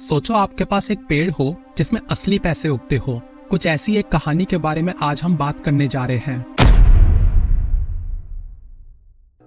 सोचो आपके पास एक पेड़ हो जिसमें असली पैसे उगते हो। कुछ ऐसी एक कहानी के बारे में आज हम बात करने जा रहे हैं।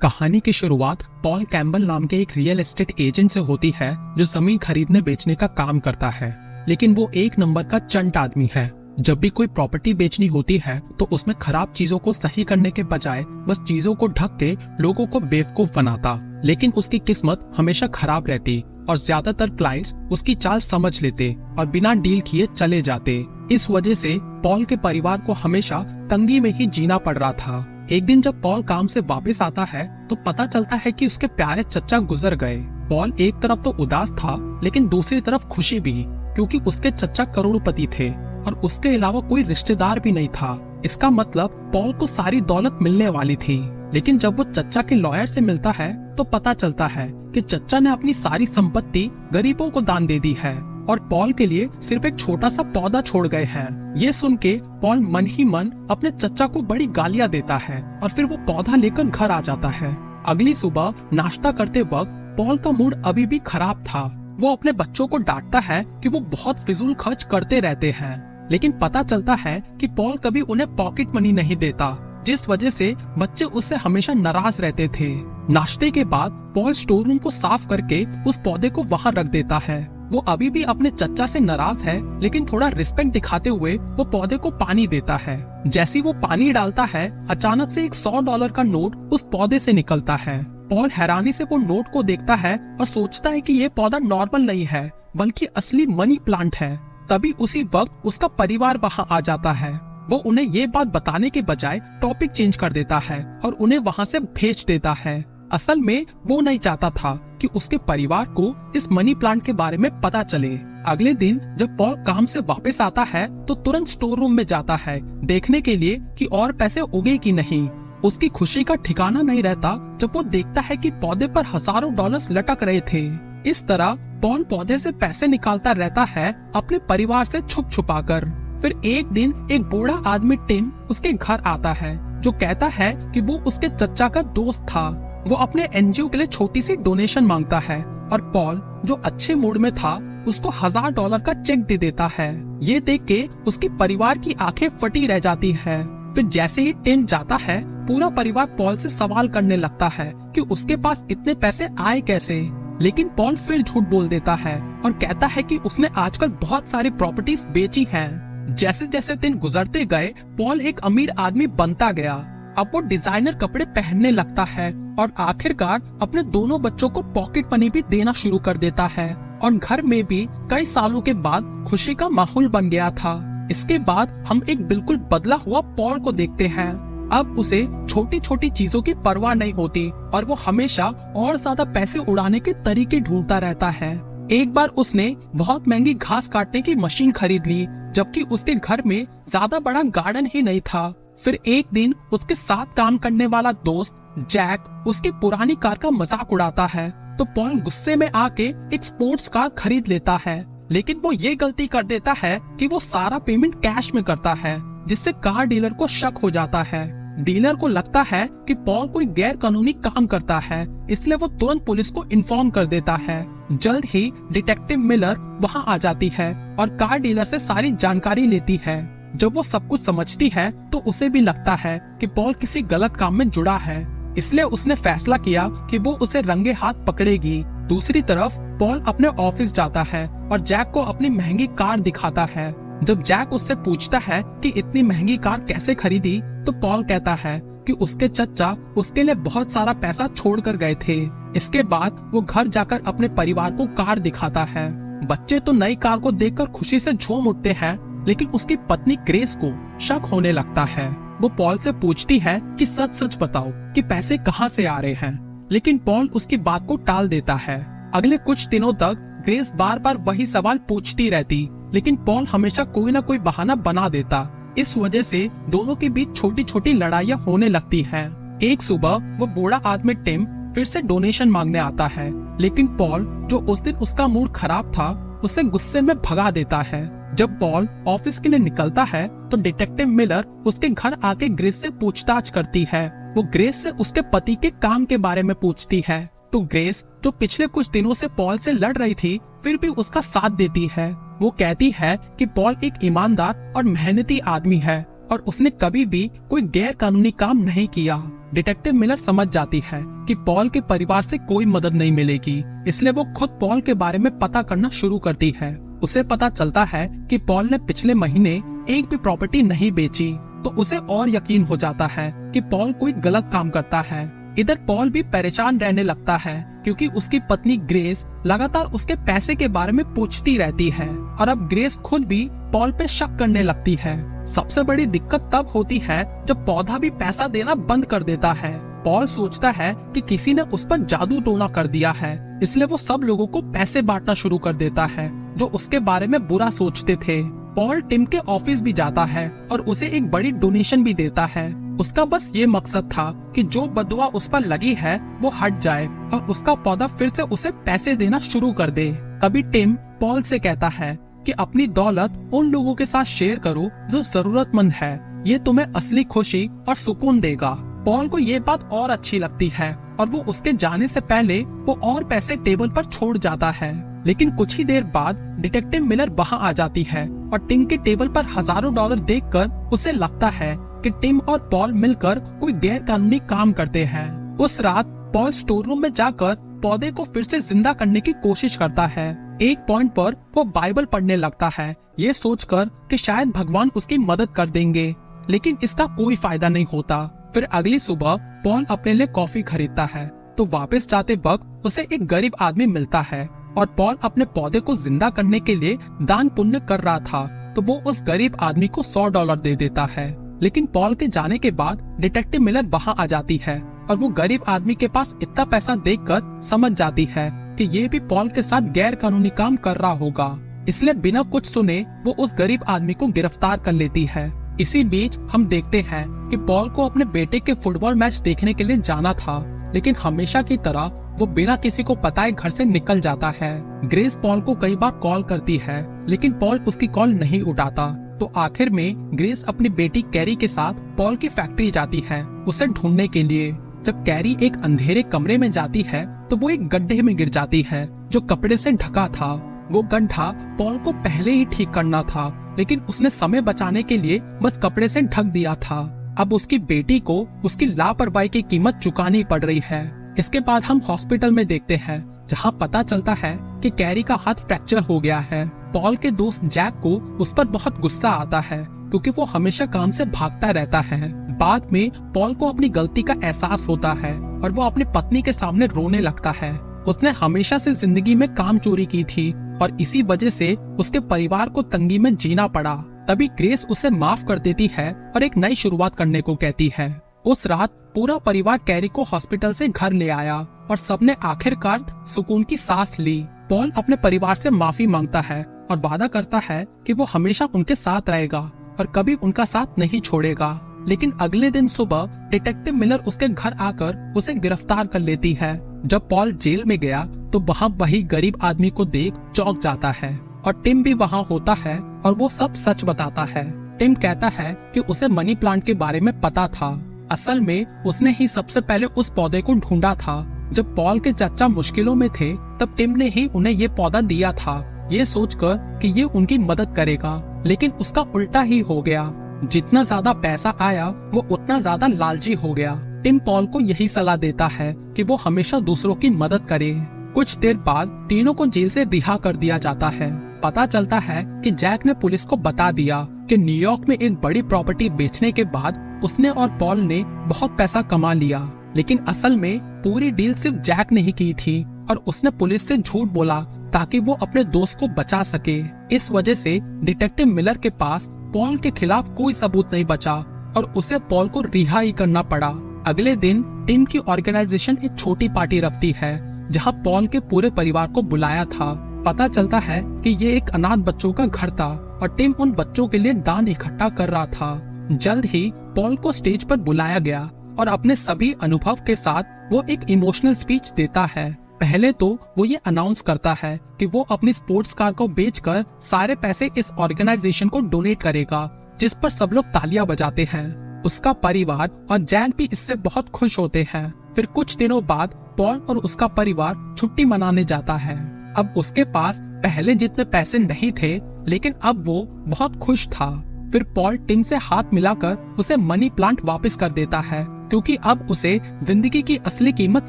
कहानी की शुरुआत पॉल कैम्बल नाम के एक रियल एस्टेट एजेंट से होती है जो जमीन खरीदने बेचने का काम करता है, लेकिन वो एक नंबर का चंट आदमी है। जब भी कोई प्रॉपर्टी बेचनी होती है तो उसमें खराब चीजों को सही करने के बजाय बस चीजों को ढक के लोगों को बेवकूफ बनाता। लेकिन उसकी किस्मत हमेशा खराब रहती और ज्यादातर क्लाइंट्स उसकी चाल समझ लेते और बिना डील किए चले जाते। इस वजह से पॉल के परिवार को हमेशा तंगी में ही जीना पड़ रहा था। एक दिन जब पॉल काम से वापस आता है तो पता चलता है कि उसके प्यारे चचा गुजर गए। पॉल एक तरफ तो उदास था, लेकिन दूसरी तरफ खुशी भी, क्योंकि उसके चचा करोड़पति थे और उसके अलावा कोई रिश्तेदार भी नहीं था। इसका मतलब पॉल को सारी दौलत मिलने वाली थी। लेकिन जब वो चचा के लॉयर से मिलता है तो पता चलता है कि चचा ने अपनी सारी संपत्ति गरीबों को दान दे दी है और पॉल के लिए सिर्फ एक छोटा सा पौधा छोड़ गए हैं। ये सुन के पॉल मन ही मन अपने चचा को बड़ी गालियां देता है और फिर वो पौधा लेकर घर आ जाता है। अगली सुबह नाश्ता करते वक्त पॉल का मूड अभी भी खराब था। वो अपने बच्चों को डांटता है कि वो बहुत फिजूल खर्च करते रहते हैं, लेकिन पता चलता है कि पॉल कभी उन्हें पॉकेट मनी नहीं देता, जिस वजह से बच्चे उससे हमेशा नाराज रहते थे। नाश्ते के बाद पॉल स्टोर रूम को साफ करके उस पौधे को वहाँ रख देता है। वो अभी भी अपने चचा से नाराज है, लेकिन थोड़ा रिस्पेक्ट दिखाते हुए वो पौधे को पानी देता है। जैसे वो पानी डालता है, अचानक से एक $100 का नोट उस पौधे से निकलता है। पॉल हैरानी से वो नोट को देखता है और सोचता है कि ये पौधा नॉर्मल नहीं है बल्कि असली मनी प्लांट है। तभी उसी वक्त उसका परिवार वहाँ आ जाता है। वो उन्हें ये बात बताने के बजाय टॉपिक चेंज कर देता है और उन्हें वहाँ से भेज देता है। असल में वो नहीं चाहता था कि उसके परिवार को इस मनी प्लांट के बारे में पता चले। अगले दिन जब पॉल काम से वापस आता है तो तुरंत स्टोर रूम में जाता है देखने के लिए कि और पैसे उगे कि नहीं। उसकी खुशी का ठिकाना नहीं रहता जब वो देखता है कि पौधे पर हजारों डॉलर्स लटक रहे थे। इस तरह पॉल पौधे से पैसे निकालता रहता है अपने परिवार से छुप छुपा कर। फिर एक दिन एक बूढ़ा आदमी टिम उसके घर आता है जो कहता है कि वो उसके चचा का दोस्त था। वो अपने एनजीओ के लिए छोटी सी डोनेशन मांगता है और पॉल जो अच्छे मूड में था उसको $1000 का चेक दे देता है। ये देख के उसके परिवार की आंखें फटी रह जाती है। फिर जैसे ही टिम जाता है पूरा परिवार पॉल से सवाल करने लगता है कि उसके पास इतने पैसे आए कैसे। लेकिन पॉल फिर झूठ बोल देता है और कहता है कि उसने आजकल बहुत सारी प्रॉपर्टीज बेची हैं। जैसे जैसे दिन गुजरते गए पॉल एक अमीर आदमी बनता गया। अब वो डिजाइनर कपड़े पहनने लगता है और आखिरकार अपने दोनों बच्चों को पॉकेट मनी भी देना शुरू कर देता है और घर में भी कई सालों के बाद खुशी का माहौल बन गया था। इसके बाद हम एक बिल्कुल बदला हुआ पॉल को देखते हैं। अब उसे छोटी छोटी चीजों की परवाह नहीं होती और वो हमेशा और ज्यादा पैसे उड़ाने के तरीके ढूंढता रहता है। एक बार उसने बहुत महंगी घास काटने की मशीन खरीद ली, जबकि उसके घर में ज्यादा बड़ा गार्डन ही नहीं था। फिर एक दिन उसके साथ काम करने वाला दोस्त जैक उसकी पुरानी कार का मजाक उड़ाता है तो पॉल गुस्से में आके एक स्पोर्ट्स कार खरीद लेता है। लेकिन वो ये गलती कर देता है कि वो सारा पेमेंट कैश में करता है, जिससे कार डीलर को शक हो जाता है। डीलर को लगता है कि पॉल कोई गैर कानूनी काम करता है, इसलिए वो तुरंत पुलिस को इन्फॉर्म कर देता है। जल्द ही डिटेक्टिव मिलर वहाँ आ जाती है और कार डीलर से सारी जानकारी लेती है। जब वो सब कुछ समझती है तो उसे भी लगता है कि पॉल किसी गलत काम में जुड़ा है, इसलिए उसने फैसला किया कि वो उसे रंगे हाथ पकड़ेगी। दूसरी तरफ पॉल अपने ऑफिस जाता है और जैक को अपनी महंगी कार दिखाता है। जब जैक उससे पूछता है कि इतनी महंगी कार कैसे खरीदी तो पॉल कहता है कि उसके चचा उसके लिए बहुत सारा पैसा छोड़ कर गए थे। इसके बाद वो घर जाकर अपने परिवार को कार दिखाता है। बच्चे तो नई कार को देखकर खुशी से झूम उठते हैं, लेकिन उसकी पत्नी ग्रेस को शक होने लगता है। वो पॉल से पूछती है कि सच सच बताओ कि पैसे कहाँ से आ रहे हैं, लेकिन पॉल उसकी बात को टाल देता है। अगले कुछ दिनों तक ग्रेस बार बार वही सवाल पूछती रहती, लेकिन पॉल हमेशा कोई ना कोई बहाना बना देता। इस वजह से दोनों के बीच छोटी छोटी लड़ाइयाँ होने लगती हैं। एक सुबह वो बूढ़ा आदमी टिम फिर से डोनेशन मांगने आता है, लेकिन पॉल जो उस दिन उसका मूड खराब था उसे गुस्से में भगा देता है। जब पॉल ऑफिस के लिए निकलता है तो डिटेक्टिव मिलर उसके घर आके ग्रेस से पूछताछ करती है। वो ग्रेस से उसके पति के काम के बारे में पूछती है। तो ग्रेस, जो पिछले कुछ दिनों से पॉल से लड़ रही थी, फिर भी उसका साथ देती है। वो कहती है कि पॉल एक ईमानदार और मेहनती आदमी है और उसने कभी भी कोई गैर कानूनी काम नहीं किया। डिटेक्टिव मिलर समझ जाती है कि पॉल के परिवार से कोई मदद नहीं मिलेगी, इसलिए वो खुद पॉल के बारे में पता करना शुरू करती है। उसे पता चलता है कि पॉल ने पिछले महीने एक भी प्रॉपर्टी नहीं बेची, तो उसे और यकीन हो जाता है कि पॉल कोई गलत काम करता है। इधर पॉल भी परेशान रहने लगता है क्योंकि उसकी पत्नी ग्रेस लगातार उसके पैसे के बारे में पूछती रहती है और अब ग्रेस खुद भी पॉल पे शक करने लगती है। सबसे बड़ी दिक्कत तब होती है जब पौधा भी पैसा देना बंद कर देता है। पॉल सोचता है कि किसी ने उस पर जादू टोना कर दिया है, इसलिए वो सब लोगों को पैसे बांटना शुरू कर देता है जो उसके बारे में बुरा सोचते थे। पॉल टिम के ऑफिस भी जाता है और उसे एक बड़ी डोनेशन भी देता है। उसका बस ये मकसद था कि जो बदुआ उस पर लगी है वो हट जाए और उसका पौधा फिर से उसे पैसे देना शुरू कर दे। तभी टिम पॉल से कहता है कि अपनी दौलत उन लोगों के साथ शेयर करो जो जरूरतमंद है, ये तुम्हें असली खुशी और सुकून देगा। पॉल को ये बात और अच्छी लगती है और वो उसके जाने से पहले वो और पैसे टेबल पर छोड़ जाता है। लेकिन कुछ ही देर बाद डिटेक्टिव मिलर वहाँ आ जाती है और टिम के टेबल पर हजारों डॉलर देखकर उसे लगता है कि टिम और पॉल मिलकर कोई गैर कानूनी काम करते हैं। उस रात पॉल स्टोर रूम में जाकर पौधे को फिर से जिंदा करने की कोशिश करता है। एक पॉइंट पर वो बाइबल पढ़ने लगता है, ये सोचकर कि शायद भगवान उसकी मदद कर देंगे, लेकिन इसका कोई फायदा नहीं होता। फिर अगली सुबह पॉल अपने लिए कॉफी खरीदता है, तो वापस जाते वक्त उसे एक गरीब आदमी मिलता है और पॉल अपने पौधे को जिंदा करने के लिए दान पुण्य कर रहा था, तो वो उस गरीब आदमी को $100 दे देता है। लेकिन पॉल के जाने के बाद डिटेक्टिव मिलर वहाँ आ जाती है और वो गरीब आदमी के पास इतना पैसा देखकर समझ जाती है कि ये भी पॉल के साथ गैर कानूनी काम कर रहा होगा, इसलिए बिना कुछ सुने वो उस गरीब आदमी को गिरफ्तार कर लेती है। इसी बीच हम देखते हैं कि पॉल को अपने बेटे के फुटबॉल मैच देखने के लिए जाना था, लेकिन हमेशा की तरह वो बिना किसी को बताए घर से निकल जाता है। ग्रेस पॉल को कई बार कॉल करती है, लेकिन पॉल उसकी कॉल नहीं उठाता। तो आखिर में ग्रेस अपनी बेटी कैरी के साथ पॉल की फैक्ट्री जाती है उसे ढूंढने के लिए। जब कैरी एक अंधेरे कमरे में जाती है तो वो एक गड्ढे में गिर जाती है जो कपड़े से ढका था। वो गड्ढा पॉल को पहले ही ठीक करना था, लेकिन उसने समय बचाने के लिए बस कपड़े से ढक दिया था। अब उसकी बेटी को उसकी लापरवाही की कीमत चुकानी पड़ रही है। इसके बाद हम हॉस्पिटल में देखते हैं, जहां पता चलता है कि कैरी का हाथ फ्रैक्चर हो गया है। पॉल के दोस्त जैक को उस पर बहुत गुस्सा आता है क्योंकि वो हमेशा काम से भागता रहता है। बाद में पॉल को अपनी गलती का एहसास होता है और वो अपनी पत्नी के सामने रोने लगता है। उसने हमेशा से जिंदगी में काम चोरी की थी और इसी वजह से उसके परिवार को तंगी में जीना पड़ा। तभी ग्रेस उसे माफ कर देती है और एक नई शुरुआत करने को कहती है। उस रात पूरा परिवार कैरी को हॉस्पिटल से घर ले आया और सबने आखिरकार सुकून की सांस ली। पॉल अपने परिवार से माफी मांगता है और वादा करता है कि वो हमेशा उनके साथ रहेगा और कभी उनका साथ नहीं छोड़ेगा। लेकिन अगले दिन सुबह डिटेक्टिव मिलर उसके घर आकर उसे गिरफ्तार कर लेती है। जब पॉल जेल में गया तो वहाँ वही गरीब आदमी को देख चौंक जाता है और टिम भी वहाँ होता है और वो सब सच बताता है। टिम कहता है कि उसे मनी प्लांट के बारे में पता था। असल में उसने ही सबसे पहले उस पौधे को ढूंढा था। जब पॉल के चाचा मुश्किलों में थे तब टिम ने ही उन्हें ये पौधा दिया था, ये सोचकर कि ये उनकी मदद करेगा, लेकिन उसका उल्टा ही हो गया। जितना ज्यादा पैसा आया वो उतना ज्यादा लालची हो गया। टिम पॉल को यही सलाह देता है कि वो हमेशा दूसरों की मदद करे। कुछ देर बाद तीनों को जेल से रिहा कर दिया जाता है। पता चलता है कि जैक ने पुलिस को बता दिया कि न्यूयॉर्क में एक बड़ी प्रॉपर्टी बेचने के बाद उसने और पॉल ने बहुत पैसा कमा लिया, लेकिन असल में पूरी डील सिर्फ जैक ने ही की थी और उसने पुलिस से झूठ बोला ताकि वो अपने दोस्त को बचा सके। इस वजह से डिटेक्टिव मिलर के पास पॉल के खिलाफ कोई सबूत नहीं बचा और उसे पॉल को रिहा ही करना पड़ा। अगले दिन टिम की ऑर्गेनाइजेशन एक छोटी पार्टी रखती है जहां पॉल के पूरे परिवार को बुलाया था। पता चलता है कि ये एक अनाथ बच्चों का घर था और टिम उन बच्चों के लिए दान इकट्ठा कर रहा था। जल्द ही पॉल को स्टेज पर बुलाया गया और अपने सभी अनुभव के साथ वो एक इमोशनल स्पीच देता है। पहले तो वो ये अनाउंस करता है कि वो अपनी स्पोर्ट्स कार को बेचकर सारे पैसे इस ऑर्गेनाइजेशन को डोनेट करेगा, जिस पर सब लोग तालियां बजाते हैं। उसका परिवार और जैक भी इससे बहुत खुश होते हैं। फिर कुछ दिनों बाद पॉल और उसका परिवार छुट्टी मनाने जाता है। अब उसके पास पहले जितने पैसे नहीं थे, लेकिन अब वो बहुत खुश था। फिर पॉल टिम से हाथ मिलाकर उसे मनी प्लांट वापस कर देता है, क्योंकि अब उसे जिंदगी की असली कीमत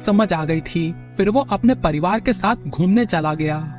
समझ आ गई थी। फिर वो अपने परिवार के साथ घूमने चला गया।